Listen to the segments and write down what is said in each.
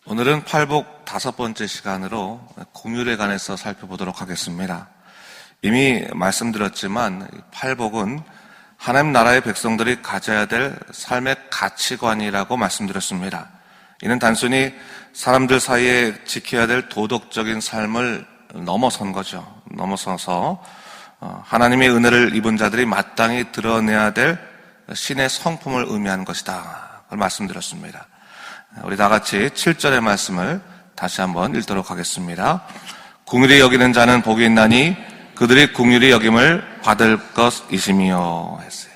오늘은 팔복 5번째 시간으로 긍휼에 관해서 살펴보도록 하겠습니다. 이미 말씀드렸지만 팔복은 하나님 나라의 백성들이 가져야 될 삶의 가치관이라고 말씀드렸습니다. 이는 단순히 사람들 사이에 지켜야 될 도덕적인 삶을 넘어선 거죠. 넘어서서 하나님의 은혜를 입은 자들이 마땅히 드러내야 될 신의 성품을 의미하는 것이다. 그걸 말씀드렸습니다. 우리 다 같이 7절의 말씀을 다시 한번 읽도록 하겠습니다. 긍휼히 여기는 자는 복이 있나니 그들이 긍휼히 여김을 받을 것이시며 했어요.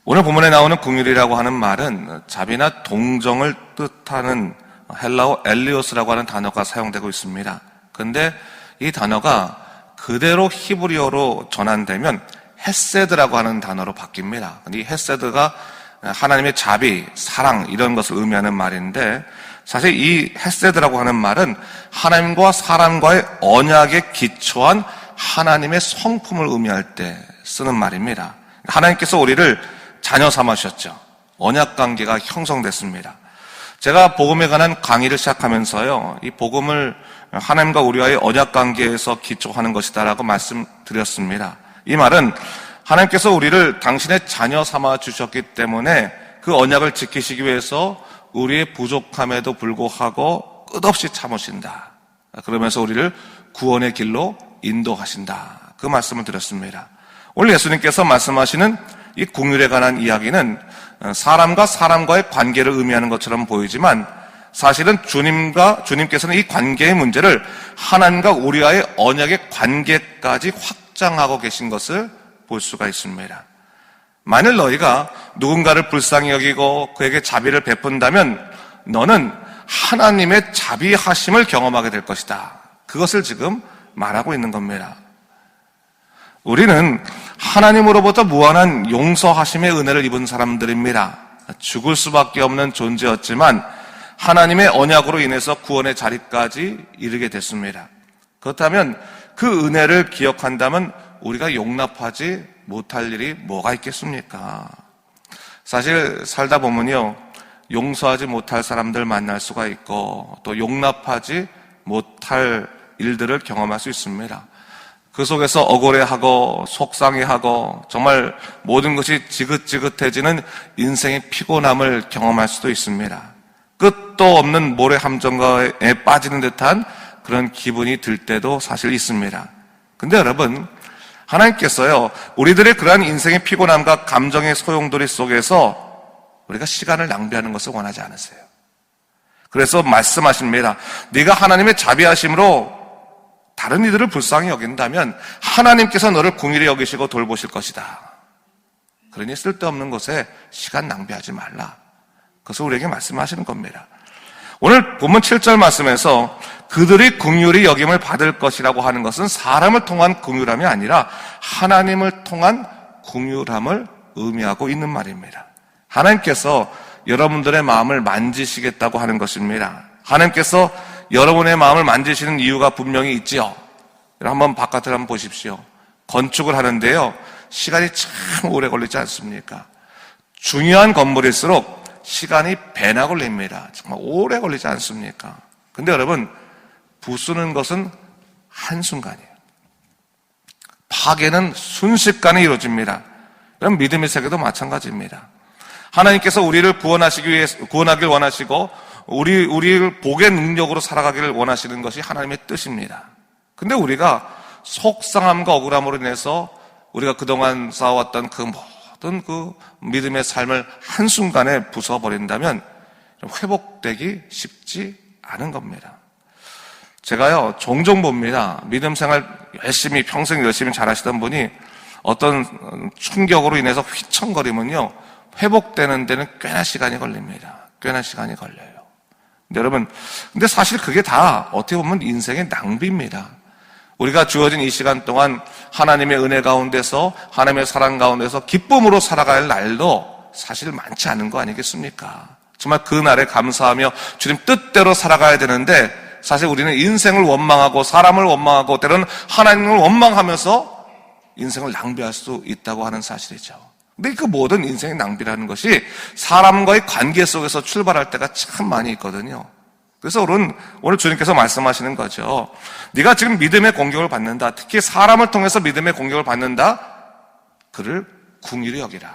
오늘 본문에 나오는 긍휼이라고 하는 말은 자비나 동정을 뜻하는 헬라어 엘리오스라고 하는 단어가 사용되고 있습니다. 그런데 이 단어가 그대로 히브리어로 전환되면 헤세드라고 하는 단어로 바뀝니다. 이 헤세드가 하나님의 자비, 사랑 이런 것을 의미하는 말인데 사실 이 헤세드라고 하는 말은 하나님과 사람과의 언약에 기초한 하나님의 성품을 의미할 때 쓰는 말입니다. 하나님께서 우리를 자녀 삼으셨죠. 언약 관계가 형성됐습니다. 제가 복음에 관한 강의를 시작하면서요, 이 복음을 하나님과 우리와의 언약 관계에서 기초하는 것이다라고 말씀드렸습니다. 이 말은 하나님께서 우리를 당신의 자녀 삼아 주셨기 때문에 그 언약을 지키시기 위해서 우리의 부족함에도 불구하고 끝없이 참으신다. 그러면서 우리를 구원의 길로 인도하신다. 그 말씀을 드렸습니다. 오늘 예수님께서 말씀하시는 이 긍휼에 관한 이야기는 사람과 사람과의 관계를 의미하는 것처럼 보이지만 사실은 주님께서는 이 관계의 문제를 하나님과 우리와의 언약의 관계까지 확장하고 계신 것을 볼 수가 있습니다. 만일 너희가 누군가를 불쌍히 여기고 그에게 자비를 베푼다면 너는 하나님의 자비하심을 경험하게 될 것이다. 그것을 지금 말하고 있는 겁니다. 우리는 하나님으로부터 무한한 용서하심의 은혜를 입은 사람들입니다. 죽을 수밖에 없는 존재였지만 하나님의 언약으로 인해서 구원의 자리까지 이르게 됐습니다. 그렇다면 그 은혜를 기억한다면 우리가 용납하지 못할 일이 뭐가 있겠습니까? 사실 살다 보면요, 용서하지 못할 사람들 만날 수가 있고 또 용납하지 못할 일들을 경험할 수 있습니다. 그 속에서 억울해하고 속상해하고 정말 모든 것이 지긋지긋해지는 인생의 피곤함을 경험할 수도 있습니다. 끝도 없는 모래 함정가에 빠지는 듯한 그런 기분이 들 때도 사실 있습니다. 근데 여러분, 하나님께서요, 우리들의 그러한 인생의 피곤함과 감정의 소용돌이 속에서 우리가 시간을 낭비하는 것을 원하지 않으세요. 그래서 말씀하십니다. 네가 하나님의 자비하심으로 다른 이들을 불쌍히 여긴다면 하나님께서 너를 긍휼히 여기시고 돌보실 것이다. 그러니 쓸데없는 곳에 시간 낭비하지 말라. 그래서 우리에게 말씀하시는 겁니다. 오늘 본문 7절 말씀에서 그들이 긍휼히 여김을 받을 것이라고 하는 것은 사람을 통한 긍휼함이 아니라 하나님을 통한 긍휼함을 의미하고 있는 말입니다. 하나님께서 여러분들의 마음을 만지시겠다고 하는 것입니다. 하나님께서 여러분의 마음을 만지시는 이유가 분명히 있지요. 한번 바깥을 한번 보십시오. 건축을 하는데요, 시간이 참 오래 걸리지 않습니까? 중요한 건물일수록 시간이 배나 걸립니다. 정말 오래 걸리지 않습니까? 근데 여러분, 부수는 것은 한순간이에요. 파괴는 순식간에 이루어집니다. 그럼 믿음의 세계도 마찬가지입니다. 하나님께서 우리를 구원하길 원하시고 우리를 복의 능력으로 살아가기를 원하시는 것이 하나님의 뜻입니다. 근데 우리가 속상함과 억울함으로 인해서 우리가 그동안 쌓아왔던 그 모든 그 믿음의 삶을 한순간에 부숴버린다면 회복되기 쉽지 않은 겁니다. 제가요, 종종 봅니다. 믿음 생활 평생 열심히 잘하시던 분이 어떤 충격으로 인해서 휘청거리면요, 회복되는 데는 꽤나 시간이 걸립니다. 꽤나 시간이 걸려요. 근데 여러분, 근데 사실 그게 다 어떻게 보면 인생의 낭비입니다. 우리가 주어진 이 시간 동안 하나님의 은혜 가운데서, 하나님의 사랑 가운데서 기쁨으로 살아갈 날도 사실 많지 않은 거 아니겠습니까? 정말 그 날에 감사하며 주님 뜻대로 살아가야 되는데 사실 우리는 인생을 원망하고 사람을 원망하고 때로는 하나님을 원망하면서 인생을 낭비할 수 있다고 하는 사실이죠. 근데 그 모든 인생의 낭비라는 것이 사람과의 관계 속에서 출발할 때가 참 많이 있거든요. 그래서 오늘 주님께서 말씀하시는 거죠. 네가 지금 믿음의 공격을 받는다. 특히 사람을 통해서 믿음의 공격을 받는다. 그를 긍휼히 여기라.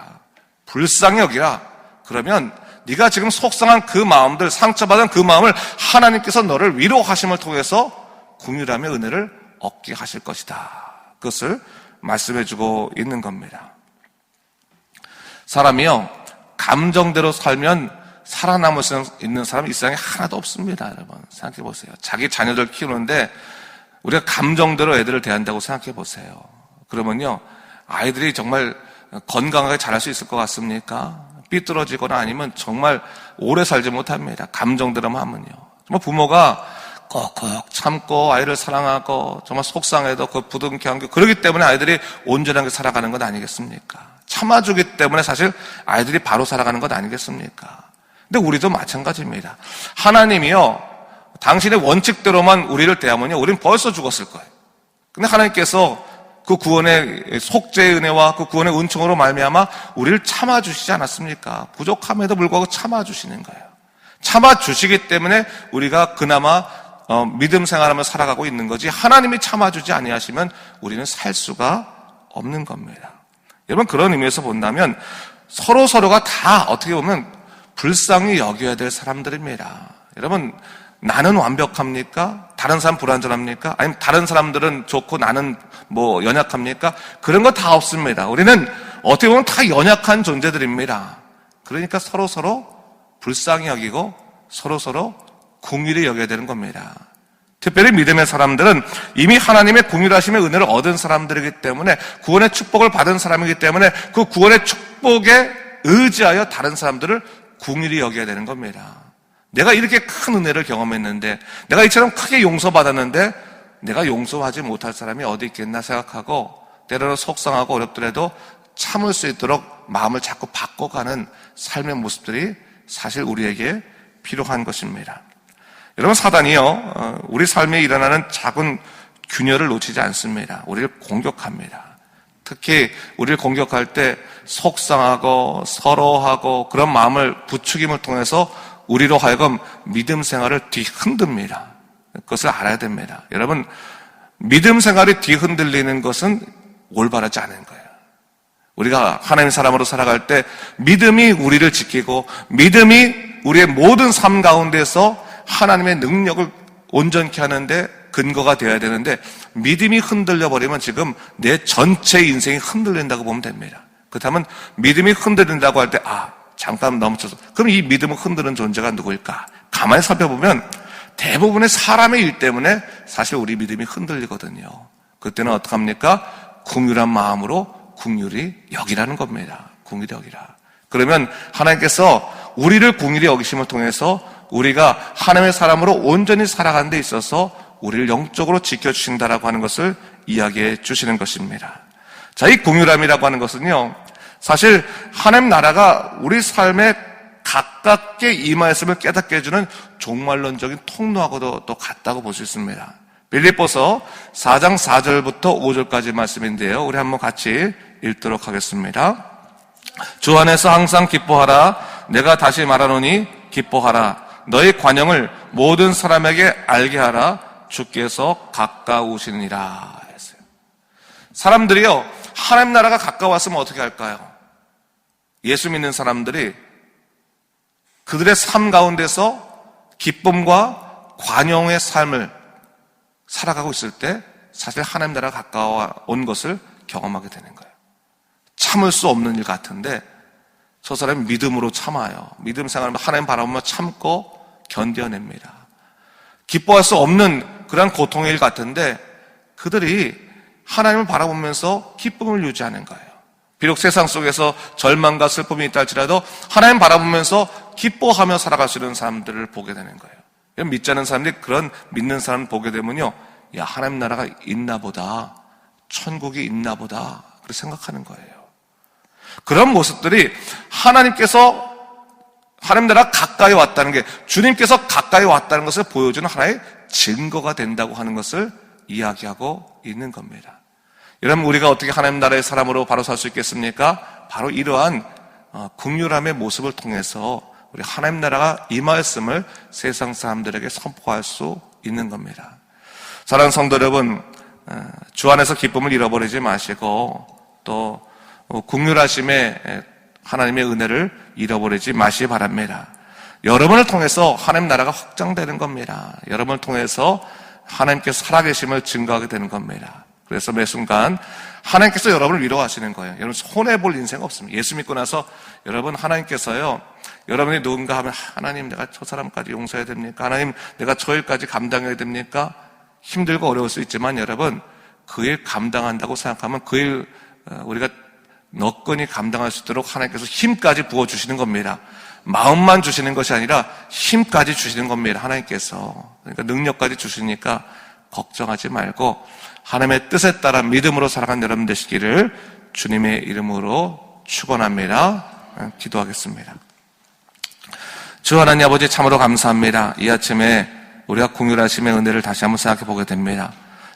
불쌍히 여기라. 그러면 네가 지금 속상한 그 마음들, 상처받은 그 마음을 하나님께서 너를 위로하심을 통해서 긍휼함의 은혜를 얻게 하실 것이다. 그것을 말씀해주고 있는 겁니다. 사람이요, 감정대로 살면 살아남을 수 있는 사람이 이 세상에 하나도 없습니다. 여러분 생각해 보세요. 자기 자녀들 키우는데 우리가 감정대로 애들을 대한다고 생각해 보세요. 그러면요, 아이들이 정말 건강하게 자랄 수 있을 것 같습니까? 삐뚤어지거나 아니면 정말 오래 살지 못합니다. 감정대로만 하면요. 정말 부모가 꼭 참고 아이를 사랑하고 정말 속상해도 그 부둥켜 안고 그러기 때문에 아이들이 온전하게 살아가는 것 아니겠습니까? 참아주기 때문에 사실 아이들이 바로 살아가는 것 아니겠습니까? 근데 우리도 마찬가지입니다. 하나님이요, 당신의 원칙대로만 우리를 대하면요, 우리는 벌써 죽었을 거예요. 근데 하나님께서 그 구원의 속죄의 은혜와 그 구원의 은총으로 말미암아 우리를 참아주시지 않았습니까? 부족함에도 불구하고 참아주시는 거예요. 참아주시기 때문에 우리가 그나마 믿음 생활하며 살아가고 있는 거지, 하나님이 참아주지 아니하시면 우리는 살 수가 없는 겁니다. 여러분, 그런 의미에서 본다면 서로가 다 어떻게 보면 불쌍히 여겨야 될 사람들입니다. 여러분, 나는 완벽합니까? 다른 사람 불완전합니까? 아니면 다른 사람들은 좋고 나는 연약합니까? 그런 거 다 없습니다. 우리는 어떻게 보면 다 연약한 존재들입니다. 그러니까 서로 불쌍히 여기고 서로 긍휼히 여겨야 되는 겁니다. 특별히 믿음의 사람들은 이미 하나님의 긍휼하심의 은혜를 얻은 사람들이기 때문에, 구원의 축복을 받은 사람이기 때문에 그 구원의 축복에 의지하여 다른 사람들을 긍휼히 여겨야 되는 겁니다. 내가 이렇게 큰 은혜를 경험했는데, 내가 이처럼 크게 용서받았는데 내가 용서하지 못할 사람이 어디 있겠나 생각하고, 때로는 속상하고 어렵더라도 참을 수 있도록 마음을 자꾸 바꿔가는 삶의 모습들이 사실 우리에게 필요한 것입니다. 여러분, 사단이요, 우리 삶에 일어나는 작은 균열을 놓치지 않습니다. 우리를 공격합니다. 특히 우리를 공격할 때 속상하고 서러워하고 그런 마음을 부추김을 통해서 우리로 하여금 믿음 생활을 뒤흔듭니다. 그것을 알아야 됩니다. 여러분, 믿음 생활이 뒤흔들리는 것은 올바르지 않은 거예요. 우리가 하나님의 사람으로 살아갈 때 믿음이 우리를 지키고 믿음이 우리의 모든 삶 가운데서 하나님의 능력을 온전케 하는데 근거가 되어야 되는데, 믿음이 흔들려 버리면 지금 내 전체 인생이 흔들린다고 보면 됩니다. 그렇다면 믿음이 흔들린다고 할 때 잠깐 멈춰서, 그럼 이 믿음을 흔드는 존재가 누구일까? 가만히 살펴보면 대부분의 사람의 일 때문에 사실 우리 믿음이 흔들리거든요. 그때는 어떡합니까? 긍휼한 마음으로 긍휼히 여기라는 겁니다. 긍휼히 여기라. 그러면 하나님께서 우리를 긍휼히 여기심을 통해서 우리가 하나님의 사람으로 온전히 살아가는 데 있어서 우리를 영적으로 지켜주신다라고 하는 것을 이야기해 주시는 것입니다. 자, 이 긍휼함이라고 하는 것은요, 사실 하나님 나라가 우리 삶에 가깝게 임하였음을 깨닫게 해주는 종말론적인 통로하고도 또 같다고 볼 수 있습니다. 빌립보서 4장 4절부터 5절까지 말씀인데요, 우리 한번 같이 읽도록 하겠습니다. 주 안에서 항상 기뻐하라. 내가 다시 말하노니 기뻐하라. 너희 관용을 모든 사람에게 알게 하라. 주께서 가까우시니라 했어요. 사람들이요, 하나님 나라가 가까웠으면 어떻게 할까요? 예수 믿는 사람들이 그들의 삶 가운데서 기쁨과 관용의 삶을 살아가고 있을 때 사실 하나님 나라가 가까워 온 것을 경험하게 되는 거예요. 참을 수 없는 일 같은데 저 사람이 믿음으로 참아요. 믿음 생활을 하나님 바라보며 참고 견뎌냅니다. 기뻐할 수 없는 그런 고통의 일 같은데 그들이 하나님을 바라보면서 기쁨을 유지하는 거예요. 비록 세상 속에서 절망과 슬픔이 있다 할지라도 하나님 바라보면서 기뻐하며 살아갈 수 있는 사람들을 보게 되는 거예요. 믿지 않는 사람들이 그런 믿는 사람을 보게 되면요, 야, 하나님 나라가 있나 보다, 천국이 있나 보다, 그렇게 생각하는 거예요. 그런 모습들이 하나님께서 하나님 나라가 가까이 왔다는 게, 주님께서 가까이 왔다는 것을 보여주는 하나의 증거가 된다고 하는 것을 이야기하고 있는 겁니다. 여러분, 우리가 어떻게 하나님 나라의 사람으로 바로 살 수 있겠습니까? 바로 이러한 긍휼함의 모습을 통해서 우리 하나님 나라가 임하였음을 세상 사람들에게 선포할 수 있는 겁니다. 사랑하는 성도 여러분, 주 안에서 기쁨을 잃어버리지 마시고 또 긍휼하심에 하나님의 은혜를 잃어버리지 마시기 바랍니다. 여러분을 통해서 하나님 나라가 확장되는 겁니다. 여러분을 통해서 하나님께서 살아계심을 증거하게 되는 겁니다. 그래서 매 순간 하나님께서 여러분을 위로하시는 거예요. 여러분 손해볼 인생 없습니다. 예수 믿고 나서 여러분 하나님께서요, 여러분이 누군가 하면 하나님 내가 저 사람까지 용서해야 됩니까? 하나님 내가 저 일까지 감당해야 됩니까? 힘들고 어려울 수 있지만 여러분 그 일 감당한다고 생각하면 그 일 우리가 너끈히 감당할 수 있도록 하나님께서 힘까지 부어주시는 겁니다. 마음만 주시는 것이 아니라 힘까지 주시는 겁니다. 하나님께서. 그러니까 능력까지 주시니까 걱정하지 말고 하나님의 뜻에 따라 믿음으로 살아가는 여러분 되시기를 주님의 이름으로 축원합니다. 기도하겠습니다. 주 하나님 아버지 참으로 감사합니다. 이 아침에 우리가 긍휼하심의 은혜를 다시 한번 생각해 보게 됩니다.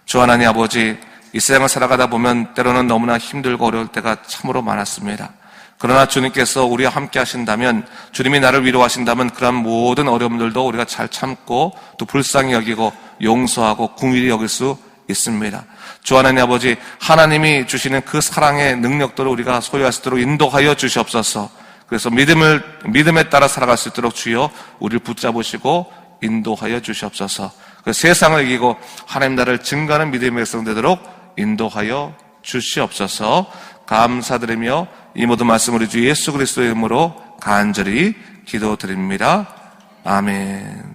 주 하나님 아버지, 이 세상을 살아가다 보면 때로는 너무나 힘들고 어려울 때가 참으로 많았습니다. 그러나 주님께서 우리와 함께 하신다면, 주님이 나를 위로하신다면 그런 모든 어려움들도 우리가 잘 참고 또 불쌍히 여기고 용서하고 긍휼히 여길 수 있습니다. 주 하나님 아버지, 하나님이 주시는 그 사랑의 능력들을 우리가 소유할 수 있도록 인도하여 주시옵소서. 그래서 믿음에 따라 살아갈 수 있도록 주여 우리를 붙잡으시고 인도하여 주시옵소서. 그 세상을 이기고 하나님 나라를 증거하는 믿음의 백성 되도록 인도하여 주시옵소서. 감사드리며 이 모든 말씀 우리 주 예수 그리스도의 이름으로 간절히 기도드립니다. 아멘.